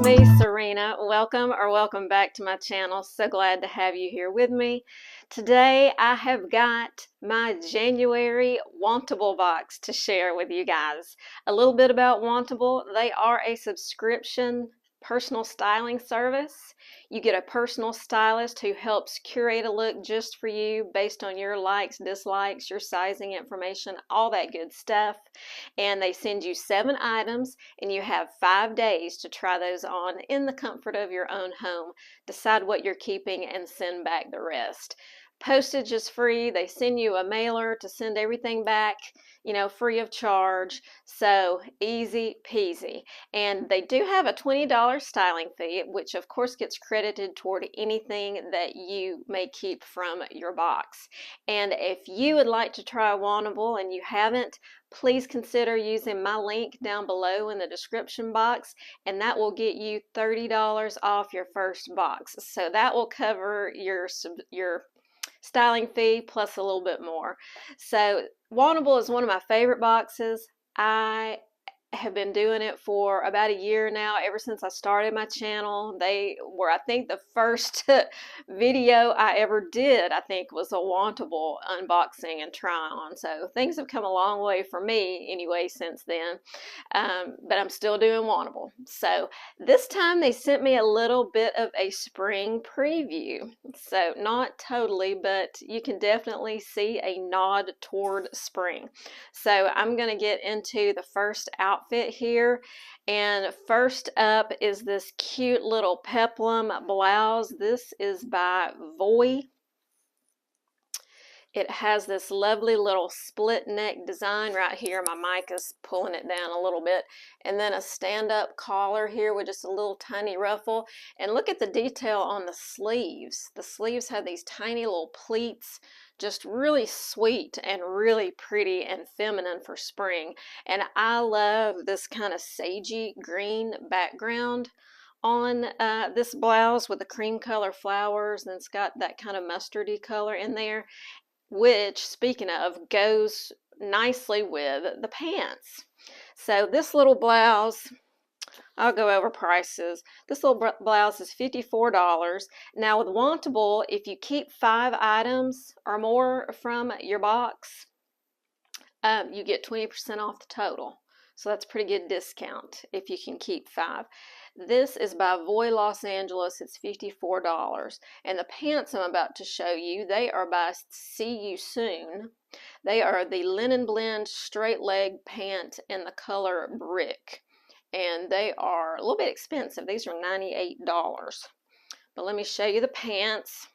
me, Serena. Welcome back to my channel. So glad to have you here with me. Today I have got my January Wantable box to share with you guys. A little bit about Wantable. They are a subscription personal styling service. You get a personal stylist who helps curate a look just for you based on your likes, dislikes, your sizing information, all that good stuff. And they send you 7 items and you have 5 days to try those on in the comfort of your own home. Decide what you're keeping and send back the rest. Postage is free. They send you a mailer to send everything back, free of charge. So easy peasy. And they do have a $20 styling fee, which of course gets credited toward anything that you may keep from your box. And if you would like to try Wantable and you haven't, please consider using my link down below in the description box, and that will get you $30 off your first box. So that will cover your styling fee plus a little bit more. So Wantable is one of my favorite boxes. I have been doing it for about a year now, ever since I started my channel. They were, I think, the first video I ever did, I think, was a Wantable unboxing and try on. So things have come a long way for me anyway since then, but I'm still doing Wantable. So this time they sent me a little bit of a spring preview. So not totally, but you can definitely see a nod toward spring. So I'm going to get into the first outfit here, and first up is this cute little peplum blouse. This is by Voy. It has this lovely little split neck design right here. My mic is pulling it down a little bit. And then a stand-up collar here with just a little tiny ruffle. And look at the detail on the sleeves. The sleeves have these tiny little pleats, just really sweet and really pretty and feminine for spring. And I love this kind of sagey green background on this blouse with the cream color flowers, and it's got that kind of mustardy color in there, which, speaking of, goes nicely with the pants. So this little blouse, I'll go over prices. This little blouse is $54. Now with Wantable, if you keep 5 items or more from your box, you get 20% off the total. So that's a pretty good discount if you can keep 5. This is by Voy Los Angeles. It's $54. And the pants I'm about to show you, they are by See You Soon. They are the linen blend straight leg pant in the color brick. And they are a little bit expensive. These are $98. But let me show you the pants.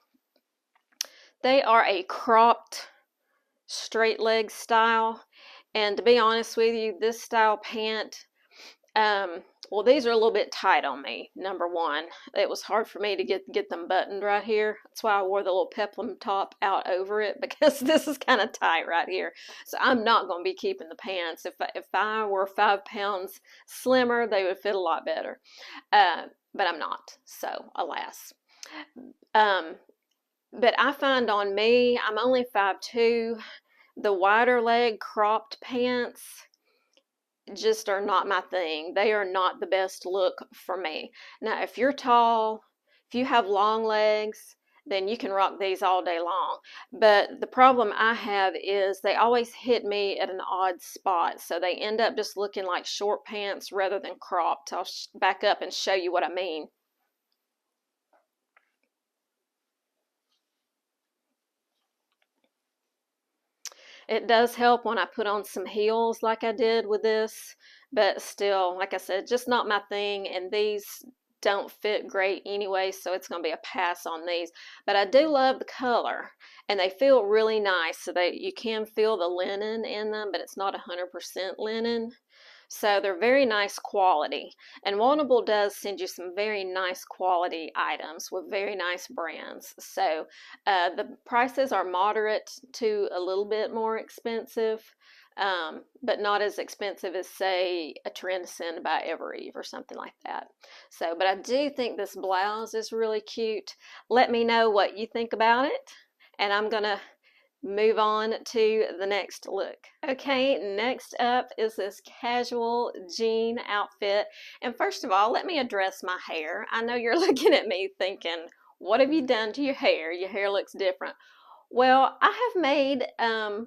They are a cropped straight leg style. And to be honest with you, this style pant, well, these are a little bit tight on me, number one. It was hard for me to get them buttoned right here. That's why I wore the little peplum top out over it, because this is kind of tight right here. So I'm not going to be keeping the pants. If I were 5 pounds slimmer, they would fit a lot better. But I'm not, so alas. But I find on me, I'm only 5'2". The wider leg cropped pants just are not my thing. They are not the best look for me. Now, if you're tall, if you have long legs, then you can rock these all day long. But the problem I have is they always hit me at an odd spot. So they end up just looking like short pants rather than cropped. I'll back up and show you what I mean. It does help when I put on some heels like I did with this, but still, like I said, just not my thing, and these don't fit great anyway, so it's going to be a pass on these. But I do love the color, and they feel really nice, so that you can feel the linen in them, but it's not 100% linen. So they're very nice quality, and Wantable does send you some very nice quality items with very nice brands. So the prices are moderate to a little bit more expensive, but not as expensive as, say, a Trend by Evereve or something like that. So, but I do think this blouse is really cute. Let me know what you think about it, and I'm gonna move on to the next look. Okay, next up is this casual jean outfit. And first of all, let me address my hair. I know you're looking at me thinking, what have you done to your hair? Your hair looks different. Well, I have made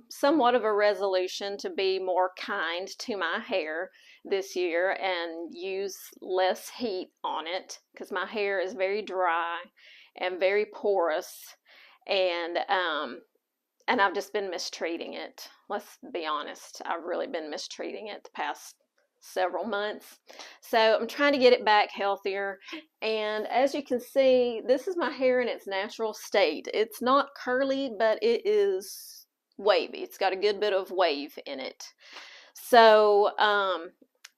somewhat of a resolution to be more kind to my hair this year and use less heat on it because my hair is very dry and very porous, and I've just been mistreating it. Let's be honest, I've really been mistreating it the past several months. So I'm trying to get it back healthier. And as you can see, this is my hair in its natural state. It's not curly, but it is wavy. It's got a good bit of wave in it. So I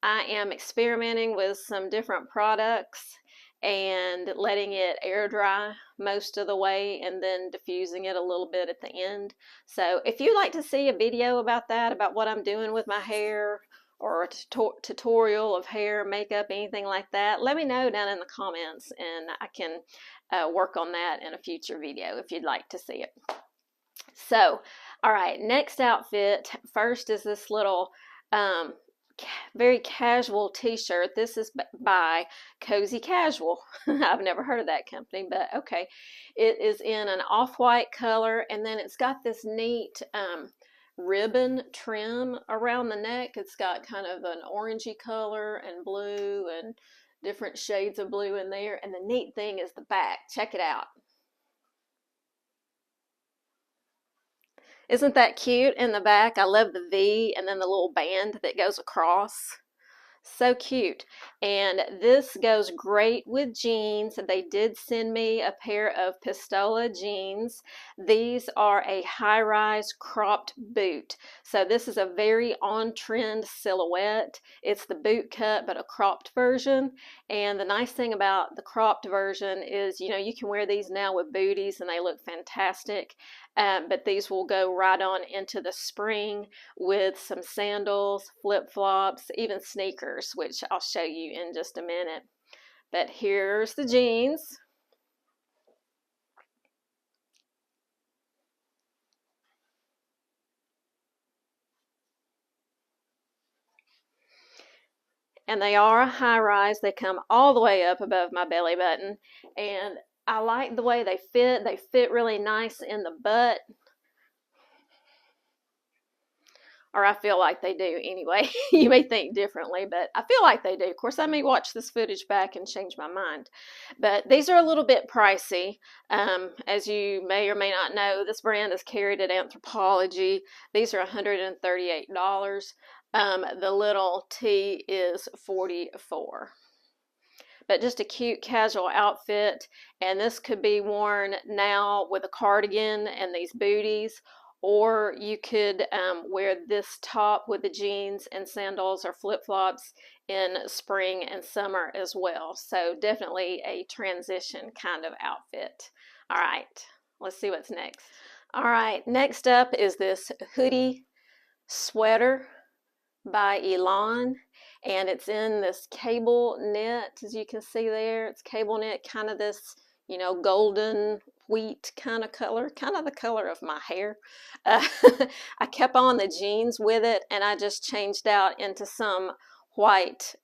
am experimenting with some different products and letting it air dry most of the way and then diffusing it a little bit at the end. So if you'd like to see a video about that, about what I'm doing with my hair, or a tutorial of hair, makeup, anything like that, let me know down in the comments and I can work on that in a future video if you'd like to see it. So, all right, next outfit. First is this little very casual t-shirt. This is by Cozy Casual. I've never heard of that company, but okay. It is in an off-white color, and then it's got this neat ribbon trim around the neck. It's got kind of an orangey color and blue and different shades of blue in there. And the neat thing is the back. Check it out. Isn't that cute in the back? I love the V and then the little band that goes across. So cute. And this goes great with jeans. They did send me a pair of Pistola jeans. These are a high-rise cropped boot. So this is a very on-trend silhouette. It's the boot cut, but a cropped version. And the nice thing about the cropped version is, you know, you can wear these now with booties and they look fantastic. But these will go right on into the spring with some sandals, flip-flops, even sneakers, which I'll show you in just a minute. But here's the jeans. And they are a high rise. They come all the way up above my belly button. And I like the way they fit. They fit really nice in the butt. Or I feel like they do anyway. You may think differently, but I feel like they do. Of course, I may watch this footage back and change my mind. But these are a little bit pricey. As you may or may not know, this brand is carried at Anthropologie. These are $138. The little tee is $44. But just a cute casual outfit, and this could be worn now with a cardigan and these booties, or you could wear this top with the jeans and sandals or flip-flops in spring and summer as well. So definitely a transition kind of outfit. All right, let's see what's next. All right, next up is this hoodie sweater by Elan. And it's in this cable knit, as you can see there. It's cable knit, kind of this, you know, golden wheat kind of color, kind of the color of my hair. I kept on the jeans with it, and I just changed out into some white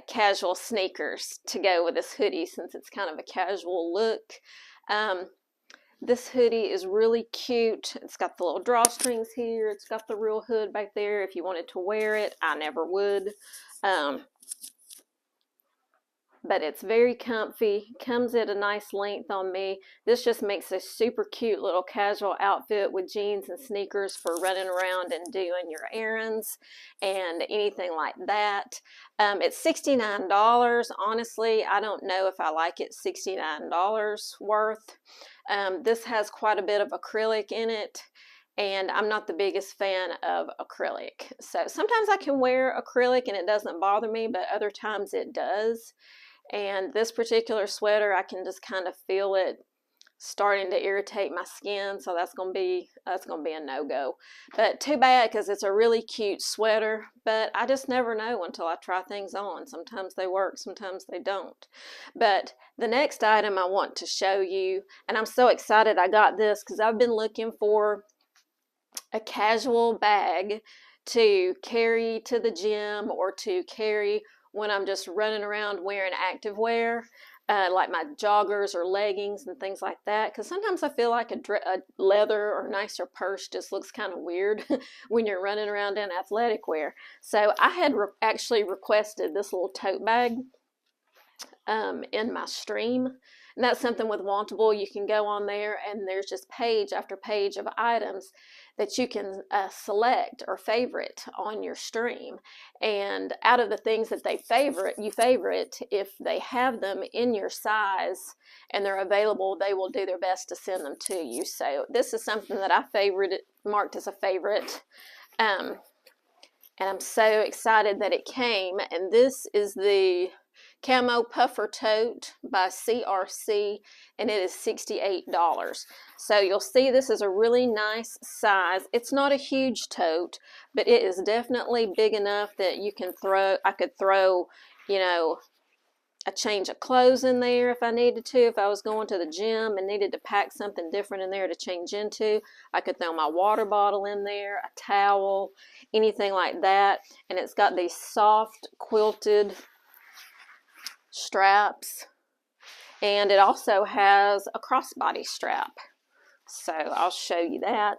casual sneakers to go with this hoodie, since it's kind of a casual look. This hoodie is really cute. It's got the little drawstrings here. It's got the real hood back there if you wanted to wear it. I never would. But it's very comfy, comes at a nice length on me. This just makes a super cute little casual outfit with jeans and sneakers for running around and doing your errands and anything like that. It's $69. Honestly, I don't know if I like it $69 worth. This has quite a bit of acrylic in it, and I'm not the biggest fan of acrylic. So sometimes I can wear acrylic and it doesn't bother me, but other times it does. And this particular sweater, I can just kind of feel it starting to irritate my skin, so that's gonna be a no-go. But too bad, because it's a really cute sweater, but I just never know until I try things on. Sometimes they work, sometimes they don't. But the next item I want to show you, and I'm so excited I got this because I've been looking for a casual bag to carry to the gym or to carry when I'm just running around wearing active wear, like my joggers or leggings and things like that. Because sometimes I feel like a leather or nicer purse just looks kind of weird when you're running around in athletic wear. So I had actually requested this little tote bag in my stream. And that's something with Wantable. You can go on there and there's just page after page of items that you can select or favorite on your stream. And out of the things that they favorite, if they have them in your size and they're available, they will do their best to send them to you. So this is something that I marked as a favorite. And I'm so excited that it came. And this is the Camo Puffer Tote by CRC, and it is $68. So you'll see this is a really nice size. It's not a huge tote, but it is definitely big enough that I could throw, you know, a change of clothes in there if I needed to. If I was going to the gym and needed to pack something different in there to change into, I could throw my water bottle in there, a towel, anything like that. And it's got these soft quilted straps, and it also has a crossbody strap. So I'll show you that.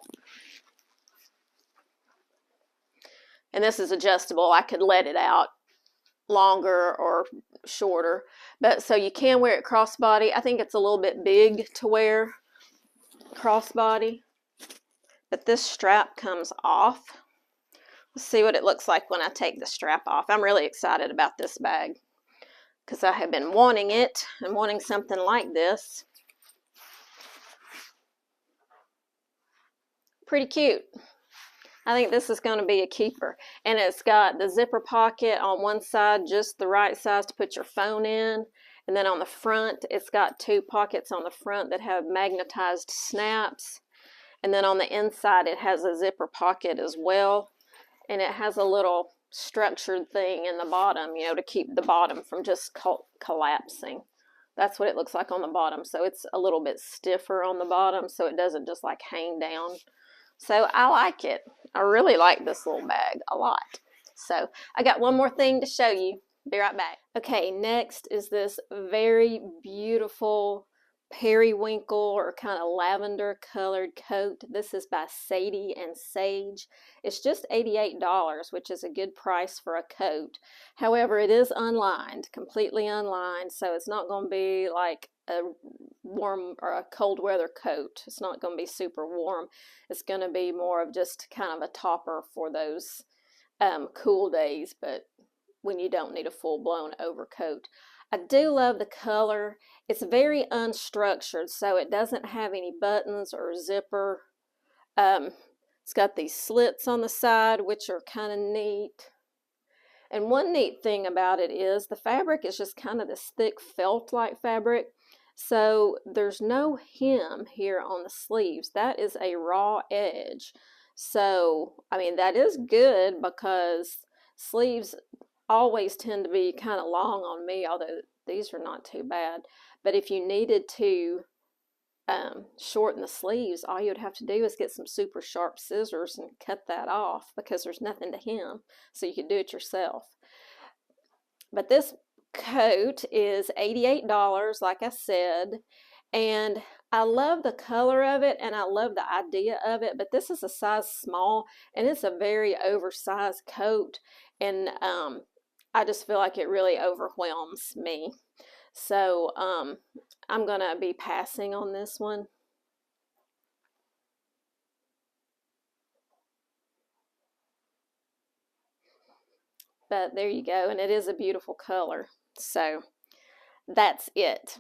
And this is adjustable. I could let it out longer or shorter, but so you can wear it crossbody. I think it's a little bit big to wear crossbody, but this strap comes off. Let's see what it looks like when I take the strap off. I'm really excited about this bag because I have been wanting it and wanting something like this. Pretty cute. I think this is going to be a keeper. And it's got the zipper pocket on one side, just the right size to put your phone in. And then on the front, it's got two pockets on the front that have magnetized snaps. And then on the inside, it has a zipper pocket as well. And it has a little structured thing in the bottom, you know, to keep the bottom from just collapsing. That's what it looks like on the bottom. So it's a little bit stiffer on the bottom, so it doesn't just like hang down. So I like it. I really like this little bag a lot. So I got one more thing to show you. Be right back. Okay, next is this very beautiful periwinkle or kind of lavender colored coat. This is by Sadie and Sage. It's just $88, which is a good price for a coat. However, it is unlined, completely unlined, so it's not going to be like a warm or a cold weather coat. It's not going to be super warm. It's going to be more of just kind of a topper for those cool days, but when you don't need a full-blown overcoat. I do love the color. It's very unstructured, so it doesn't have any buttons or zipper. It's got these slits on the side, which are kind of neat. And one neat thing about it is the fabric is just kind of this thick felt-like fabric. So there's no hem here on the sleeves. That is a raw edge. So, I mean, that is good because sleeves always tend to be kind of long on me, although these are not too bad. But if you needed to shorten the sleeves, all you would have to do is get some super sharp scissors and cut that off because there's nothing to hem, so you could do it yourself. But this coat is $88, like I said, and I love the color of it and I love the idea of it, but this is a size small and it's a very oversized coat, and I just feel like it really overwhelms me. So I'm going to be passing on this one. But there you go, and it is a beautiful color. So that's it.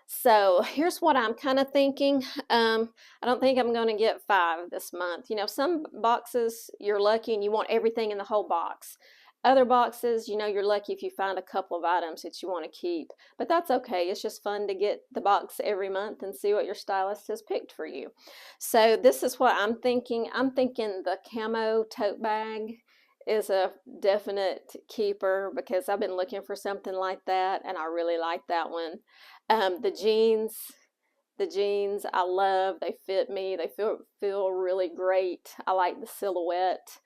So here's what I'm kind of thinking. I don't think I'm going to get 5 this month. You know, some boxes you're lucky and you want everything in the whole box. Other boxes, you know, you're lucky if you find a couple of items that you want to keep. But that's okay. It's just fun to get the box every month and see what your stylist has picked for you. So this is what I'm thinking. I'm thinking the camo tote bag is a definite keeper because I've been looking for something like that and I really like that one. The jeans, the jeans I love. They fit me. They feel really great. I like the silhouette.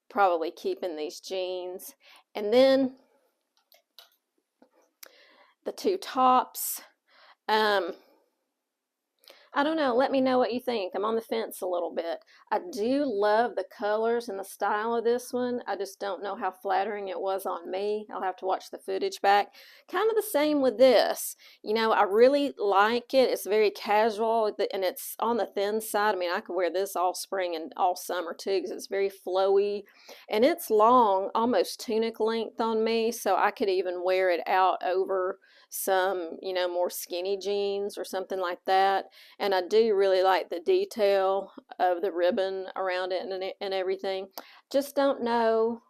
Probably keeping these jeans. And then the two tops. I don't know. Let me know what you think. I'm on the fence a little bit. I do love the colors and the style of this one. I just don't know how flattering it was on me. I'll have to watch the footage back. Kind of the same with this. You know, I really like it. It's very casual and it's on the thin side. I mean, I could wear this all spring and all summer too because it's very flowy and it's long, almost tunic length on me. So I could even wear it out over some, you know, more skinny jeans or something like that. And I do really like the detail of the ribbon around it and everything. Just don't know,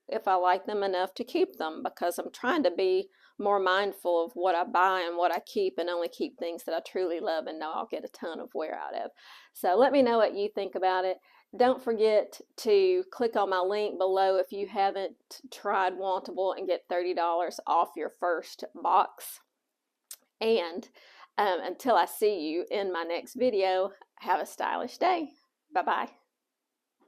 if I like them enough to keep them because I'm trying to be more mindful of what I buy and what I keep and only keep things that I truly love and know I'll get a ton of wear out of. So let me know what you think about it. Don't forget to click on my link below if you haven't tried Wantable and get $30 off your first box. And until I see you in my next video, have a stylish day. Bye-bye.